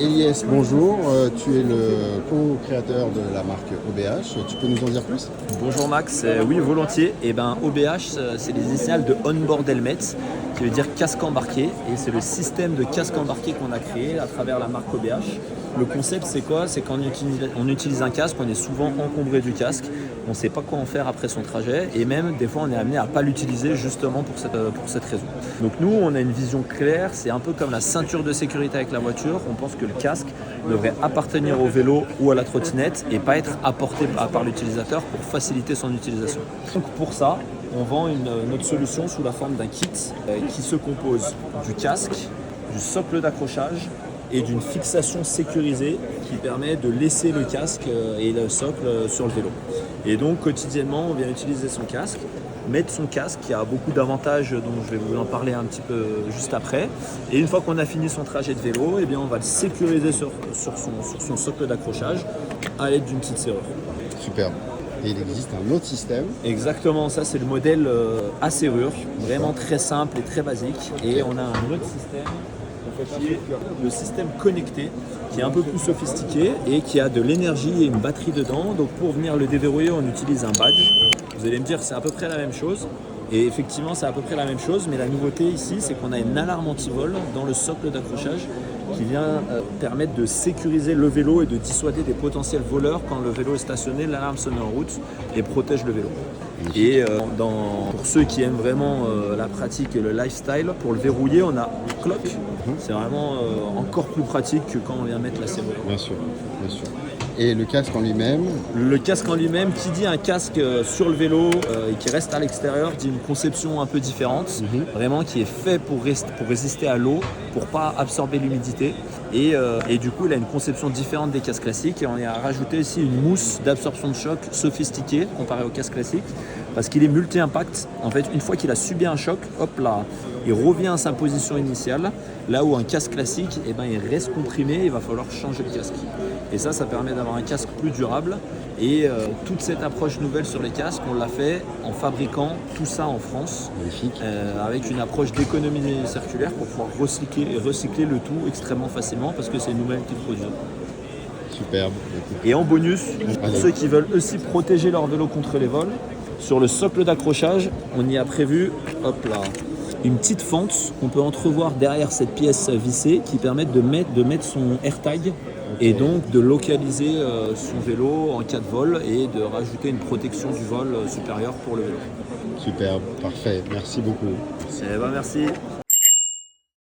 Eliès, bonjour. Tu es le co-créateur de la marque OBH. Tu peux nous en dire plus? Bonjour Max, oui volontiers. Et ben OBH c'est les initiales de On-Board Helmet, qui veut dire casque embarqué, et c'est le système de casque embarqué qu'on a créé à travers la marque OBH. Le concept c'est quoi? C'est quand on utilise un casque, on est souvent encombré du casque, on ne sait pas quoi en faire après son trajet, et même des fois on est amené à ne pas l'utiliser justement pour cette raison. Donc nous on a une vision claire, c'est un peu comme la ceinture de sécurité avec la voiture. On pense que le casque devrait appartenir au vélo ou à la trottinette et pas être apporté par l'utilisateur pour faciliter son utilisation. Donc pour ça, on vend notre solution sous la forme d'un kit qui se compose du casque, du socle d'accrochage et d'une fixation sécurisée qui permet de laisser le casque et le socle sur le vélo. Et donc quotidiennement, on vient utiliser son casque, mettre son casque qui a beaucoup d'avantages dont je vais vous en parler un petit peu juste après. Et une fois qu'on a fini son trajet de vélo, eh bien on va le sécuriser sur son socle d'accrochage à l'aide d'une petite serrure. Superbe. Et il existe un autre système. Exactement, ça c'est le modèle à serrure, vraiment très simple et très basique. Et on a un autre système qui est le système connecté, qui est un peu plus sophistiqué et qui a de l'énergie et une batterie dedans. Donc pour venir le déverrouiller, on utilise un badge. Vous allez me dire c'est à peu près la même chose. Et effectivement c'est à peu près la même chose, mais la nouveauté ici c'est qu'on a une alarme anti-vol dans le socle d'accrochage qui vient permettre de sécuriser le vélo et de dissuader des potentiels voleurs. Quand le vélo est stationné, l'alarme sonne en route et protège le vélo. Et pour ceux qui aiment vraiment la pratique et le lifestyle, pour le verrouiller, on a une cloque. C'est vraiment encore plus pratique que quand on vient mettre la serrure. Bien sûr, bien sûr. Et le casque en lui-même? Le casque en lui-même, qui dit un casque sur le vélo et qui reste à l'extérieur, dit une conception un peu différente, vraiment qui est fait pour résister à l'eau, pour pas absorber l'humidité. Et du coup, il a une conception différente des casques classiques. Et on y a rajouté ici une mousse d'absorption de choc sophistiquée comparée au casque classique, parce qu'il est multi-impact. En fait, une fois qu'il a subi un choc, hop là, il revient à sa position initiale. Là où un casque classique, eh ben, il reste comprimé, il va falloir changer le casque. Et ça permet d'avoir un casque plus durable. Et toute cette approche nouvelle sur les casques, on l'a fait en fabriquant tout ça en France. Magnifique. Avec une approche d'économie circulaire pour pouvoir recycler le tout extrêmement facilement, parce que c'est nous-mêmes qui le produisons. Superbe. Et en bonus, pour ceux qui veulent aussi protéger leur vélo contre les vols, sur le socle d'accrochage, on y a prévu, hop là, une petite fente qu'on peut entrevoir derrière cette pièce vissée qui permet de mettre son AirTag et donc de localiser son vélo en cas de vol et de rajouter une protection du vol supérieure pour le vélo. Superbe, parfait. Merci beaucoup. Merci.